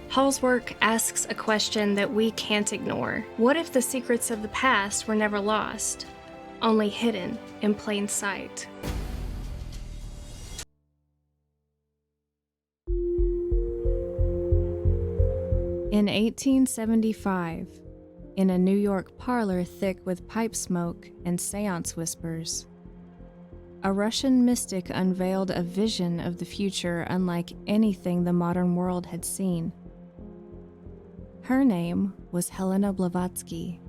Hall's work asks a question that we can't ignore. What if the secrets of the past were never lost, only hidden in plain sight? In 1875, in a New York parlor thick with pipe smoke and seance whispers, a Russian mystic unveiled a vision of the future unlike anything the modern world had seen. Her name was Helena Blavatsky,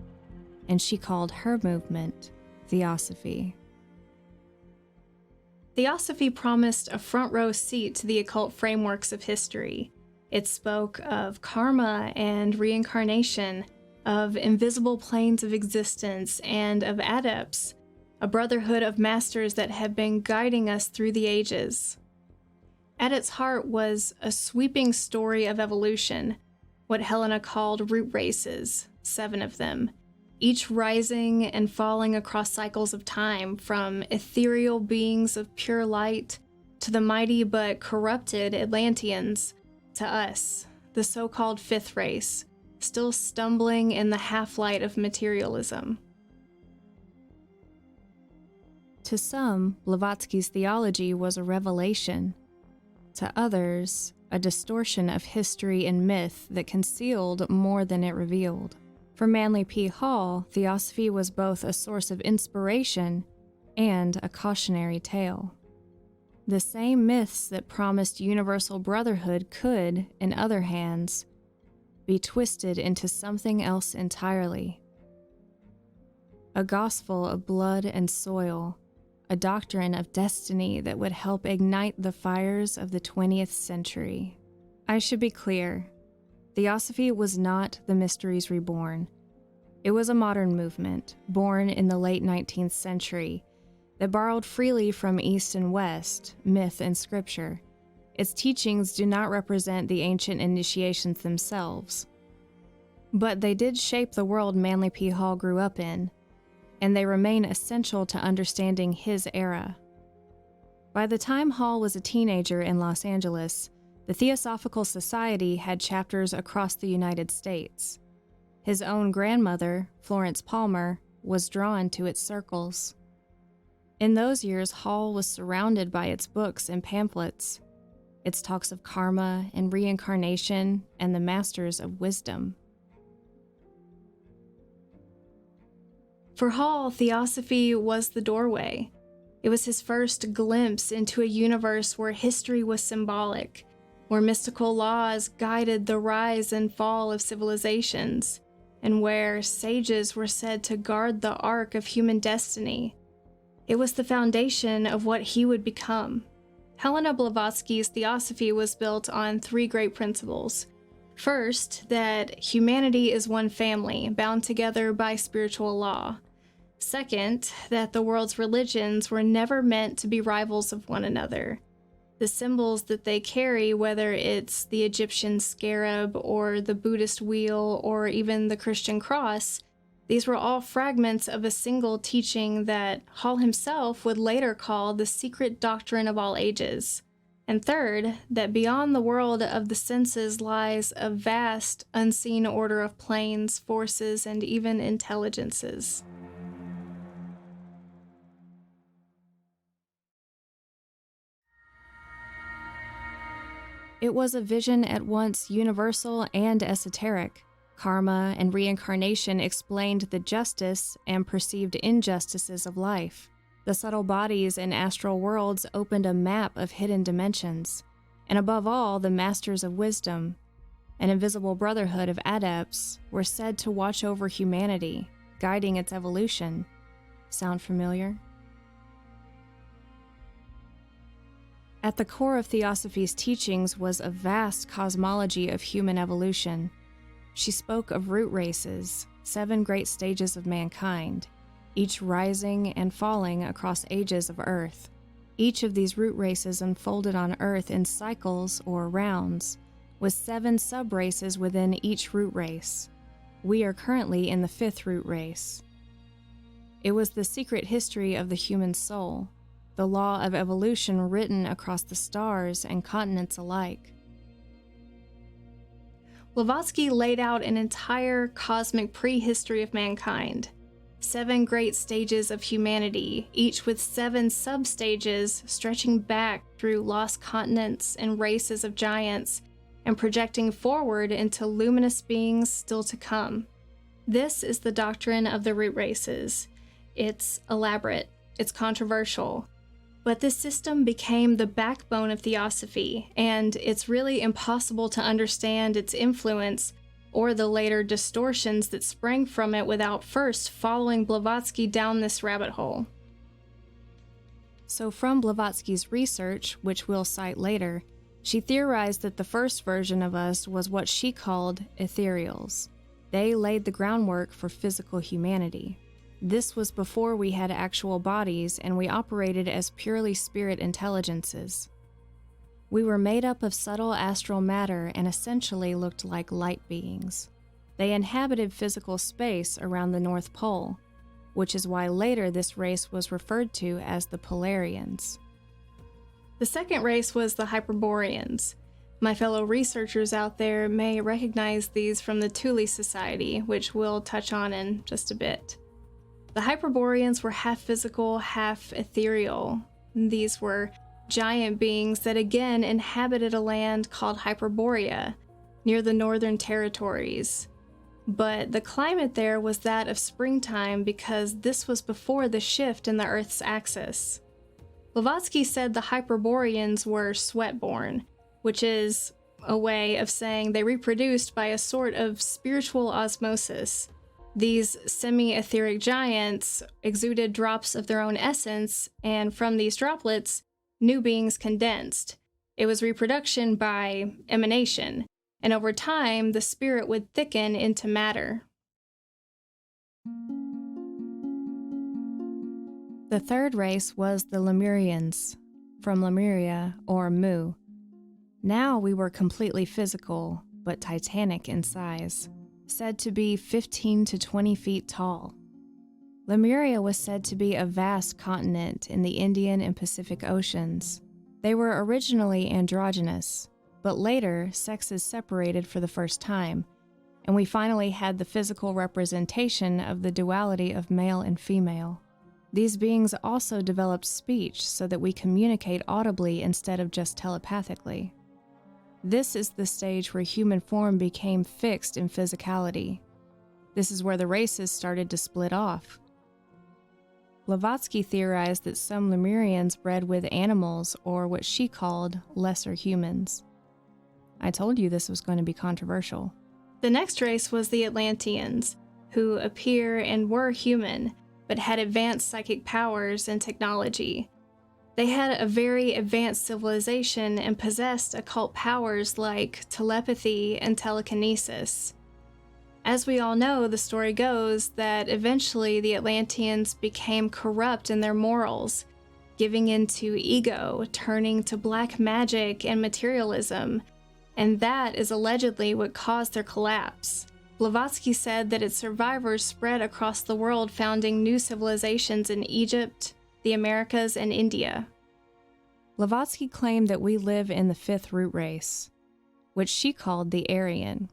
and she called her movement Theosophy. Theosophy promised a front-row seat to the occult frameworks of history. It spoke of karma and reincarnation, of invisible planes of existence, and of adepts, a brotherhood of masters that have been guiding us through the ages. At its heart was a sweeping story of evolution, what Helena called root races, 7 of them, each rising and falling across cycles of time, from ethereal beings of pure light to the mighty but corrupted Atlanteans, to us, the so-called 5th race, still stumbling in the half-light of materialism. To some, Blavatsky's theology was a revelation. To others, a distortion of history and myth that concealed more than it revealed. For Manly P. Hall, Theosophy was both a source of inspiration and a cautionary tale. The same myths that promised universal brotherhood could, in other hands, be twisted into something else entirely. A gospel of blood and soil, a doctrine of destiny that would help ignite the fires of the 20th century. I should be clear, Theosophy was not the Mysteries Reborn. It was a modern movement, born in the late 19th century, that borrowed freely from East and West, myth and scripture. Its teachings do not represent the ancient initiations themselves. But they did shape the world Manly P. Hall grew up in, and they remain essential to understanding his era. By the time Hall was a teenager in Los Angeles, the Theosophical Society had chapters across the United States. His own grandmother, Florence Palmer, was drawn to its circles. In those years, Hall was surrounded by its books and pamphlets, its talks of karma and reincarnation and the masters of wisdom. For Hall, Theosophy was the doorway. It was his first glimpse into a universe where history was symbolic, where mystical laws guided the rise and fall of civilizations, and where sages were said to guard the arc of human destiny. It was the foundation of what he would become. Helena Blavatsky's Theosophy was built on 3 great principles. First, that humanity is one family, bound together by spiritual law. Second, that the world's religions were never meant to be rivals of one another. The symbols that they carry, whether it's the Egyptian scarab or the Buddhist wheel or even the Christian cross, these were all fragments of a single teaching that Hall himself would later call the secret doctrine of all ages. And third, that beyond the world of the senses lies a vast, unseen order of planes, forces, and even intelligences. It was a vision at once universal and esoteric. Karma and reincarnation explained the justice and perceived injustices of life. The subtle bodies and astral worlds opened a map of hidden dimensions. And above all, the masters of wisdom, an invisible brotherhood of adepts, were said to watch over humanity, guiding its evolution. Sound familiar? At the core of Theosophy's teachings was a vast cosmology of human evolution. She spoke of root races, 7 great stages of mankind, each rising and falling across ages of Earth. Each of these root races unfolded on Earth in cycles or rounds, with 7 sub-races within each root race. We are currently in the 5th root race. It was the secret history of the human soul, the law of evolution written across the stars and continents alike. Blavatsky laid out an entire cosmic prehistory of mankind. 7 great stages of humanity, each with 7 substages stretching back through lost continents and races of giants, and projecting forward into luminous beings still to come. This is the doctrine of the root races. It's elaborate, it's controversial, but this system became the backbone of Theosophy, and it's really impossible to understand its influence or the later distortions that sprang from it without first following Blavatsky down this rabbit hole. So from Blavatsky's research, which we'll cite later, she theorized that the first version of us was what she called ethereals. They laid the groundwork for physical humanity. This was before we had actual bodies and we operated as purely spirit intelligences. We were made up of subtle astral matter and essentially looked like light beings. They inhabited physical space around the North Pole, which is why later this race was referred to as the Polarians. The second race was the Hyperboreans. My fellow researchers out there may recognize these from the Thule Society, which we'll touch on in just a bit. The Hyperboreans were half physical, half ethereal. These were giant beings that again inhabited a land called Hyperborea, near the Northern Territories. But the climate there was that of springtime because this was before the shift in the Earth's axis. Blavatsky said the Hyperboreans were sweat-born, which is a way of saying they reproduced by a sort of spiritual osmosis. These semi-etheric giants exuded drops of their own essence, and from these droplets, new beings condensed. It was reproduction by emanation, and over time, the spirit would thicken into matter. The third race was the Lemurians, from Lemuria or Mu. Now we were completely physical, but titanic in size, said to be 15 to 20 feet tall. Lemuria was said to be a vast continent in the Indian and Pacific Oceans. They were originally androgynous, but later sexes separated for the first time, and we finally had the physical representation of the duality of male and female. These beings also developed speech so that we communicate audibly instead of just telepathically. This is the stage where human form became fixed in physicality. This is where the races started to split off. Blavatsky theorized that some Lemurians bred with animals, or what she called lesser humans. I told you this was going to be controversial. The next race was the Atlanteans, who appear and were human, but had advanced psychic powers and technology. They had a very advanced civilization and possessed occult powers like telepathy and telekinesis. As we all know, the story goes that eventually the Atlanteans became corrupt in their morals, giving into ego, turning to black magic and materialism, and that is allegedly what caused their collapse. Blavatsky said that its survivors spread across the world, founding new civilizations in Egypt, the Americas, and India. Blavatsky claimed that we live in the fifth root race, which she called the Aryan.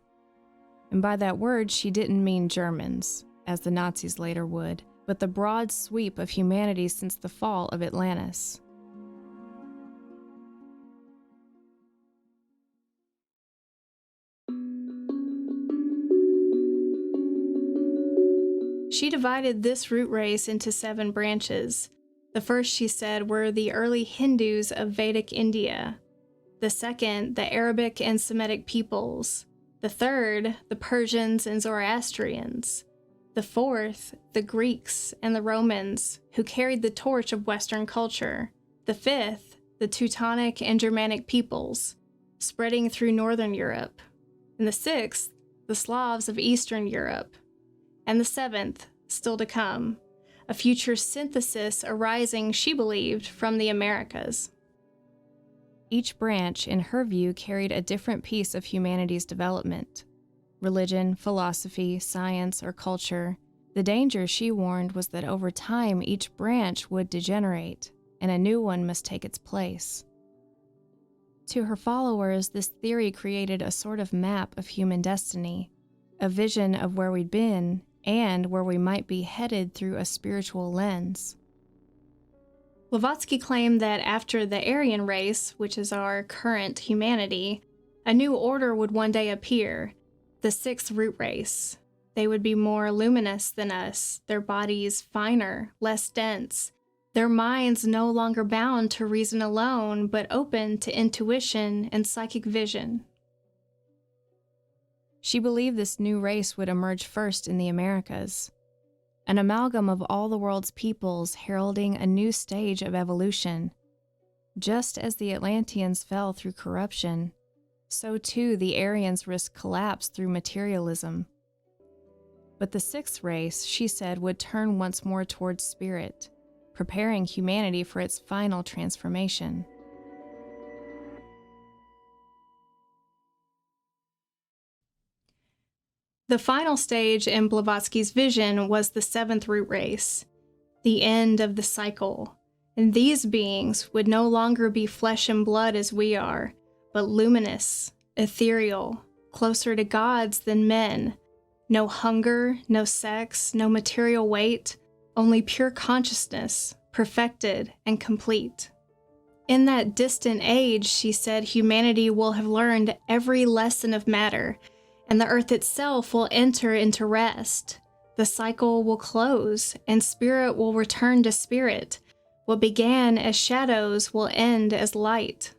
And by that word, she didn't mean Germans, as the Nazis later would, but the broad sweep of humanity since the fall of Atlantis. She divided this root race into 7 branches. The first, she said, were the early Hindus of Vedic India. The second, the Arabic and Semitic peoples. The third, the Persians and Zoroastrians. The fourth, the Greeks and the Romans, who carried the torch of Western culture. The fifth, the Teutonic and Germanic peoples, spreading through Northern Europe. And the sixth, the Slavs of Eastern Europe. And the seventh, still to come, a future synthesis arising, she believed, from the Americas. Each branch, in her view, carried a different piece of humanity's development. Religion, philosophy, science, or culture. The danger, she warned, was that over time each branch would degenerate, and a new one must take its place. To her followers, this theory created a sort of map of human destiny, a vision of where we'd been and where we might be headed through a spiritual lens. Blavatsky claimed that after the Aryan race, which is our current humanity, a new order would one day appear, the sixth root race. They would be more luminous than us, their bodies finer, less dense, their minds no longer bound to reason alone, but open to intuition and psychic vision. She believed this new race would emerge first in the Americas, an amalgam of all the world's peoples heralding a new stage of evolution. Just as the Atlanteans fell through corruption, so too the Aryans risked collapse through materialism. But the sixth race, she said, would turn once more towards spirit, preparing humanity for its final transformation. The final stage in Blavatsky's vision was the seventh root race, the end of the cycle, and these beings would no longer be flesh and blood as we are, but luminous, ethereal, closer to gods than men. No hunger, no sex, no material weight, only pure consciousness, perfected and complete. In that distant age, she said, humanity will have learned every lesson of matter, and the earth itself will enter into rest. The cycle will close, and spirit will return to spirit. What began as shadows will end as light.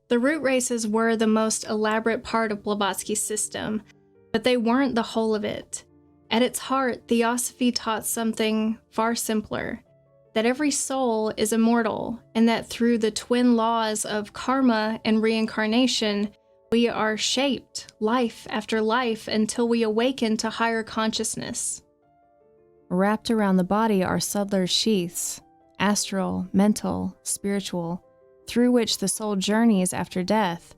The root races were the most elaborate part of Blavatsky's system, but they weren't the whole of it. At its heart, Theosophy taught something far simpler, that every soul is immortal, and that through the twin laws of karma and reincarnation, we are shaped life after life until we awaken to higher consciousness. Wrapped around the body are subtler sheaths, astral, mental, spiritual, through which the soul journeys after death,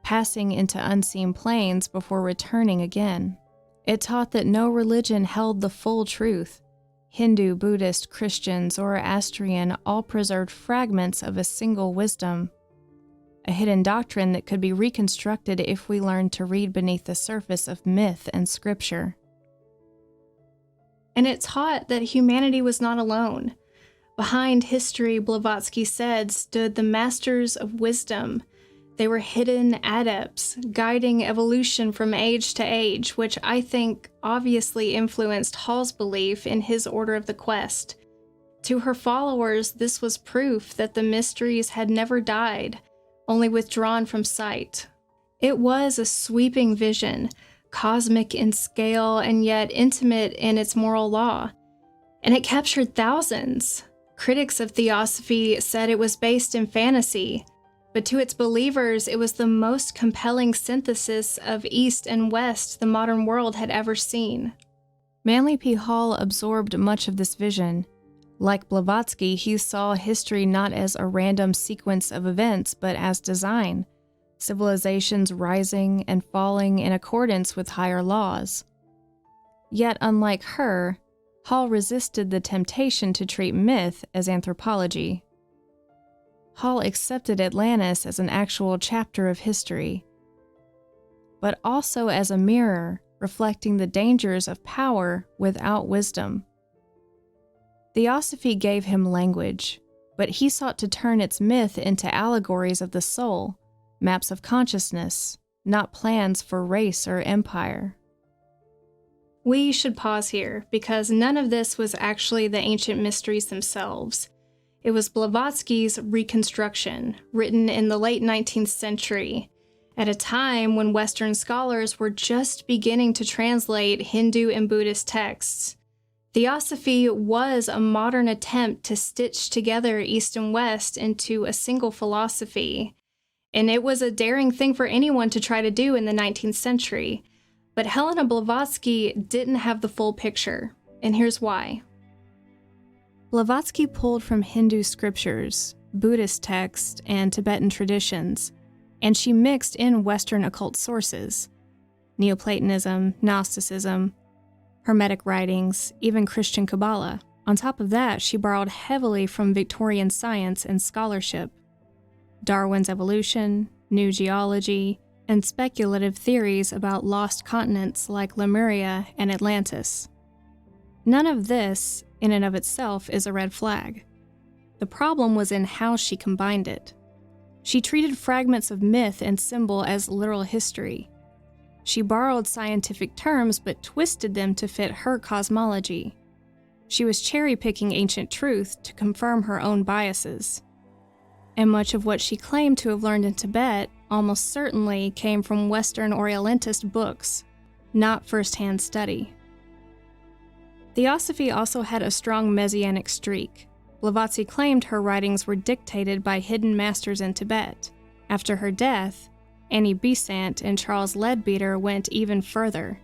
passing into unseen planes before returning again. It taught that no religion held the full truth. Hindu, Buddhist, Christian, Zoroastrian all preserved fragments of a single wisdom, a hidden doctrine that could be reconstructed if we learned to read beneath the surface of myth and scripture. And it taught that humanity was not alone. Behind history, Blavatsky said, stood the masters of wisdom. They were hidden adepts, guiding evolution from age to age, which I think obviously influenced Hall's belief in his order of the quest. To her followers, this was proof that the mysteries had never died, only withdrawn from sight. It was a sweeping vision, cosmic in scale and yet intimate in its moral law, and it captured thousands. Critics of Theosophy said it was based in fantasy, but to its believers, it was the most compelling synthesis of East and West the modern world had ever seen. Manly P. Hall absorbed much of this vision. Like Blavatsky, he saw history not as a random sequence of events, but as design, civilizations rising and falling in accordance with higher laws. Yet, unlike her, Hall resisted the temptation to treat myth as anthropology. Hall accepted Atlantis as an actual chapter of history, but also as a mirror reflecting the dangers of power without wisdom. Theosophy gave him language, but he sought to turn its myth into allegories of the soul, maps of consciousness, not plans for race or empire. We should pause here, because none of this was actually the ancient mysteries themselves. It was Blavatsky's reconstruction, written in the late 19th century, at a time when Western scholars were just beginning to translate Hindu and Buddhist texts. Theosophy was a modern attempt to stitch together East and West into a single philosophy, and it was a daring thing for anyone to try to do in the 19th century. But Helena Blavatsky didn't have the full picture, and here's why. Blavatsky pulled from Hindu scriptures, Buddhist texts, and Tibetan traditions, and she mixed in Western occult sources, Neoplatonism, Gnosticism, Hermetic writings, even Christian Kabbalah. On top of that, she borrowed heavily from Victorian science and scholarship. Darwin's evolution, new geology, and speculative theories about lost continents like Lemuria and Atlantis. None of this, in and of itself, is a red flag. The problem was in how she combined it. She treated fragments of myth and symbol as literal history. She borrowed scientific terms but twisted them to fit her cosmology. She was cherry-picking ancient truth to confirm her own biases. And much of what she claimed to have learned in Tibet almost certainly came from Western Orientalist books, not first-hand study. Theosophy also had a strong messianic streak. Blavatsky claimed her writings were dictated by hidden masters in Tibet. After her death, Annie Besant and Charles Leadbeater went even further.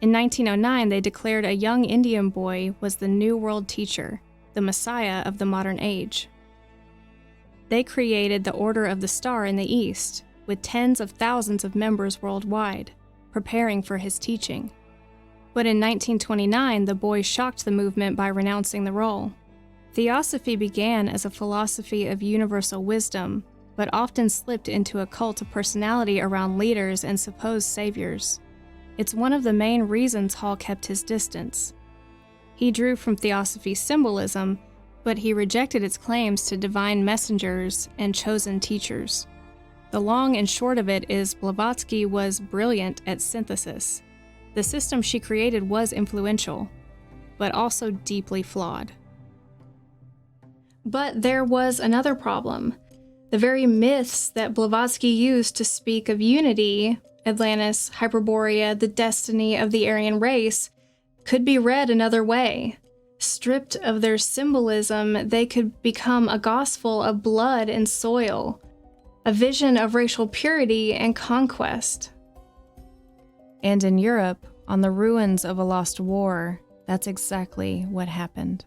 In 1909, they declared a young Indian boy was the New World teacher, the Messiah of the modern age. They created the Order of the Star in the East, with tens of thousands of members worldwide, preparing for his teaching. But in 1929, the boy shocked the movement by renouncing the role. Theosophy began as a philosophy of universal wisdom, but often slipped into a cult of personality around leaders and supposed saviors. It's one of the main reasons Hall kept his distance. He drew from Theosophy's symbolism, but he rejected its claims to divine messengers and chosen teachers. The long and short of it is Blavatsky was brilliant at synthesis. The system she created was influential, but also deeply flawed. But there was another problem. The very myths that Blavatsky used to speak of unity, Atlantis, Hyperborea, the destiny of the Aryan race, could be read another way. Stripped of their symbolism, they could become a gospel of blood and soil, a vision of racial purity and conquest. And in Europe, on the ruins of a lost war, that's exactly what happened.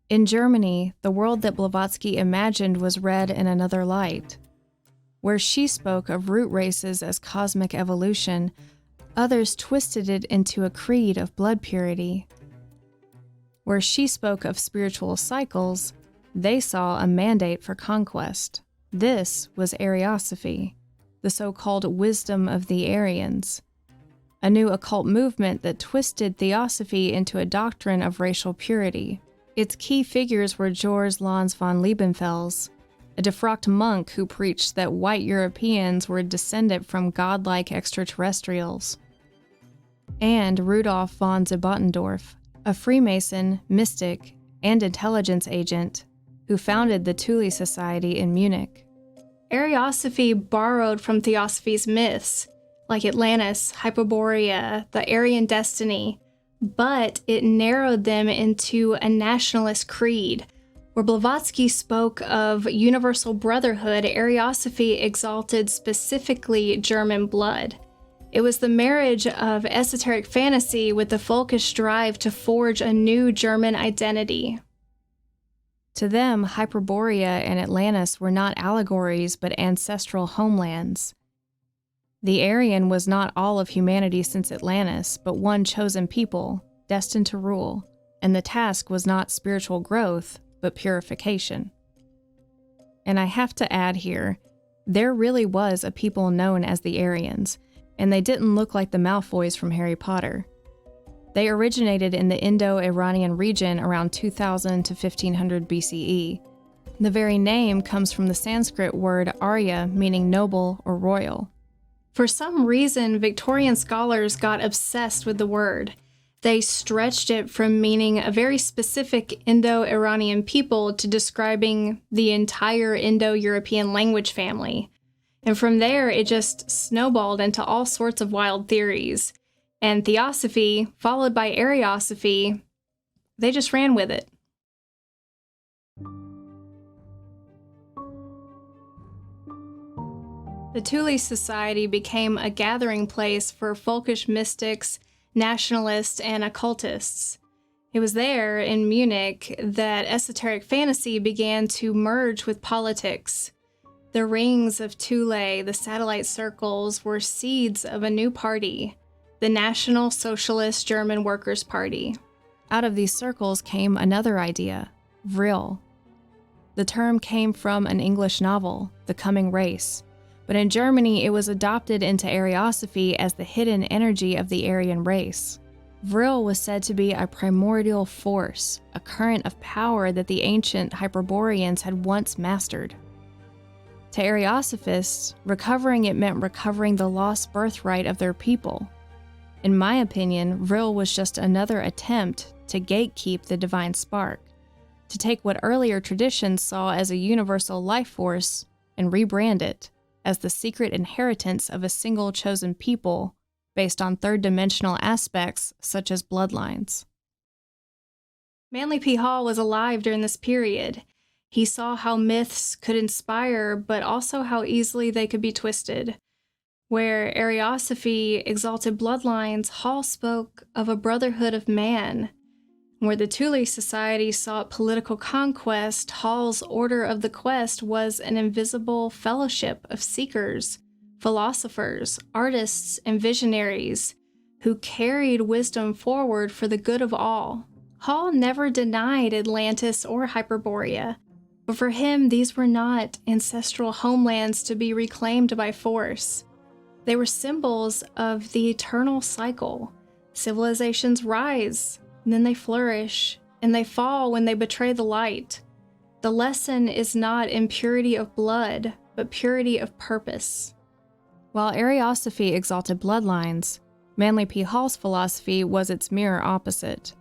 In Germany, the world that Blavatsky imagined was read in another light. Where she spoke of root races as cosmic evolution, others twisted it into a creed of blood purity. Where she spoke of spiritual cycles, they saw a mandate for conquest. This was Ariosophy, the so-called wisdom of the Aryans, a new occult movement that twisted Theosophy into a doctrine of racial purity. Its key figures were George Lanz von Liebenfels, a defrocked monk who preached that white Europeans were descended from godlike extraterrestrials, and Rudolf von Zibotendorf, a Freemason, mystic, and intelligence agent who founded the Thule Society in Munich. Ariosophy borrowed from Theosophy's myths, like Atlantis, Hyperborea, the Aryan destiny, but it narrowed them into a nationalist creed. Where Blavatsky spoke of universal brotherhood, Ariosophy exalted specifically German blood. It was the marriage of esoteric fantasy with the folkish drive to forge a new German identity. To them, Hyperborea and Atlantis were not allegories but ancestral homelands. The Aryan was not all of humanity since Atlantis, but one chosen people, destined to rule, and the task was not spiritual growth, but purification. And I have to add here, there really was a people known as the Aryans, and they didn't look like the Malfoys from Harry Potter. They originated in the Indo-Iranian region around 2000 to 1500 BCE. The very name comes from the Sanskrit word Arya, meaning noble or royal. For some reason, Victorian scholars got obsessed with the word. They stretched it from meaning a very specific Indo-Iranian people to describing the entire Indo-European language family. And from there, it just snowballed into all sorts of wild theories. And Theosophy, followed by Ariosophy, they just ran with it. The Thule Society became a gathering place for folkish mystics, nationalists, and occultists. It was there, in Munich, that esoteric fantasy began to merge with politics. The rings of Thule, the satellite circles, were seeds of a new party, the National Socialist German Workers' Party. Out of these circles came another idea, vril. The term came from an English novel, The Coming Race, but in Germany it was adopted into Ariosophy as the hidden energy of the Aryan race. Vril was said to be a primordial force, a current of power that the ancient Hyperboreans had once mastered. To Ariosophists, recovering it meant recovering the lost birthright of their people. In my opinion, Vril was just another attempt to gatekeep the divine spark, to take what earlier traditions saw as a universal life force and rebrand it as the secret inheritance of a single chosen people based on third-dimensional aspects such as bloodlines. Manly P. Hall was alive during this period. He saw how myths could inspire, but also how easily they could be twisted. Where Ariosophy exalted bloodlines, Hall spoke of a brotherhood of man. Where the Thule society sought political conquest, Hall's Order of the Quest was an invisible fellowship of seekers, philosophers, artists, and visionaries who carried wisdom forward for the good of all. Hall never denied Atlantis or Hyperborea, but for him these were not ancestral homelands to be reclaimed by force. They were symbols of the eternal cycle. Civilizations rise, and then they flourish, and they fall when they betray the light. The lesson is not in purity of blood, but purity of purpose. While Ariosophy exalted bloodlines, Manly P. Hall's philosophy was its mirror opposite.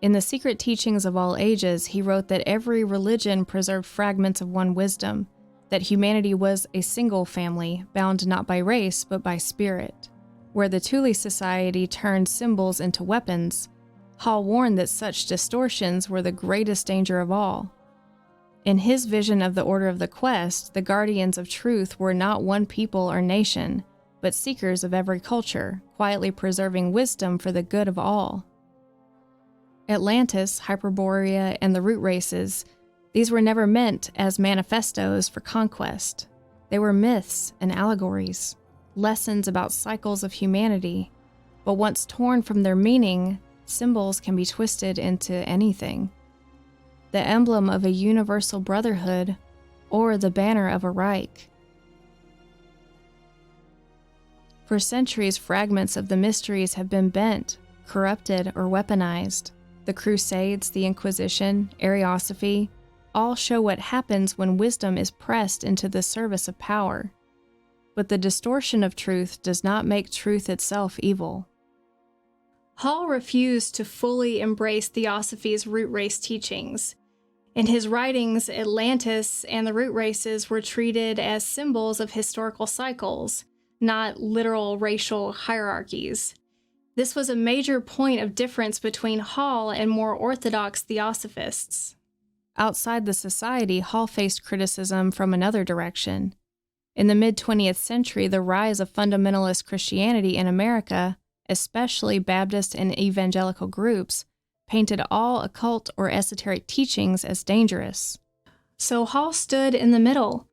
In The Secret Teachings of All Ages, he wrote that every religion preserved fragments of one wisdom, that humanity was a single family, bound not by race but by spirit. Where the Thule society turned symbols into weapons, Hall warned that such distortions were the greatest danger of all. In his vision of the Order of the Quest, the guardians of truth were not one people or nation, but seekers of every culture, quietly preserving wisdom for the good of all. Atlantis, Hyperborea, and the root races, these were never meant as manifestos for conquest. They were myths and allegories, lessons about cycles of humanity, but once torn from their meaning, symbols can be twisted into anything. The emblem of a universal brotherhood, or the banner of a Reich. For centuries, fragments of the mysteries have been bent, corrupted, or weaponized. The Crusades, the Inquisition, Ariosophy, all show what happens when wisdom is pressed into the service of power. But the distortion of truth does not make truth itself evil. Hall refused to fully embrace Theosophy's root race teachings. In his writings, Atlantis and the root races were treated as symbols of historical cycles, not literal racial hierarchies. This was a major point of difference between Hall and more orthodox Theosophists. Outside the society, Hall faced criticism from another direction. In the mid-20th century, the rise of fundamentalist Christianity in America, especially Baptist and evangelical groups, painted all occult or esoteric teachings as dangerous. So Hall stood in the middle.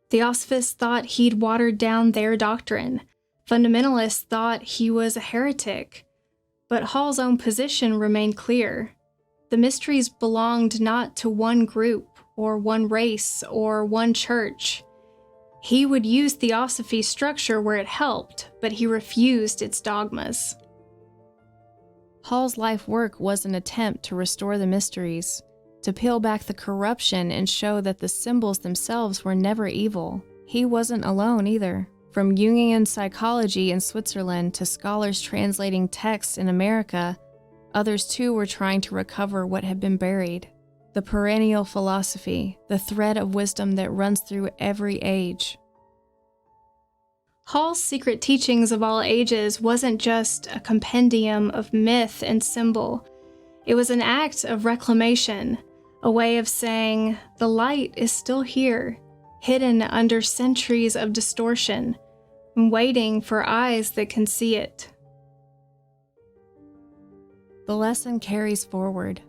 Theosophists thought he'd watered down their doctrine. Fundamentalists thought he was a heretic. But Hall's own position remained clear. The mysteries belonged not to one group, or one race, or one church. He would use Theosophy's structure where it helped, but he refused its dogmas. Hall's life work was an attempt to restore the mysteries, to peel back the corruption and show that the symbols themselves were never evil. He wasn't alone either. From Jungian psychology in Switzerland to scholars translating texts in America, others too were trying to recover what had been buried. The perennial philosophy, the thread of wisdom that runs through every age. Hall's Secret Teachings of All Ages wasn't just a compendium of myth and symbol. It was an act of reclamation, a way of saying, the light is still here, hidden under centuries of distortion, and waiting for eyes that can see it. The lesson carries forward.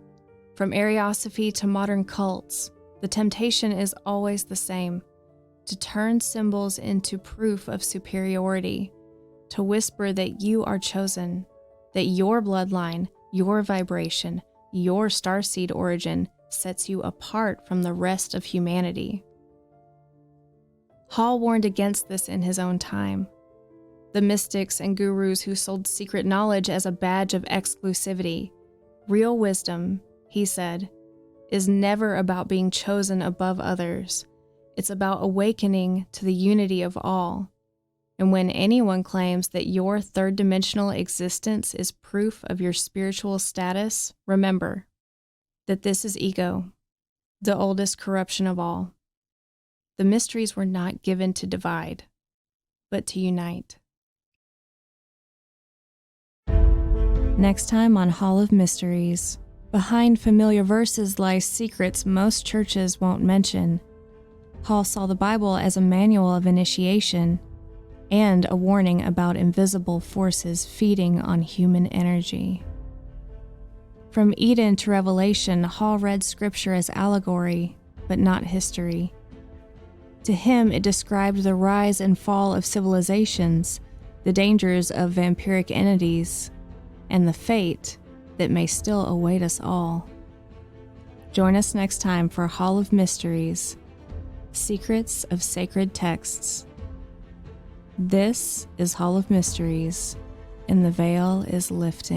From Ariosophy to modern cults, the temptation is always the same: to turn symbols into proof of superiority, to whisper that you are chosen, that your bloodline, your vibration, your starseed origin sets you apart from the rest of humanity. Hall warned against this in his own time. The mystics and gurus who sold secret knowledge as a badge of exclusivity. Real wisdom, he said, is never about being chosen above others. It's about awakening to the unity of all. And when anyone claims that your third-dimensional existence is proof of your spiritual status, remember that this is ego, the oldest corruption of all. The mysteries were not given to divide, but to unite. Next time on Hall of Mysteries, behind familiar verses lie secrets most churches won't mention. Hall saw the Bible as a manual of initiation and a warning about invisible forces feeding on human energy. From Eden to Revelation, Hall read Scripture as allegory, but not history. To him, it described the rise and fall of civilizations, the dangers of vampiric entities, and the fate that may still await us all. Join us next time for Hall of Mysteries, Secrets of Sacred Texts. This is Hall of Mysteries, and the veil is lifting.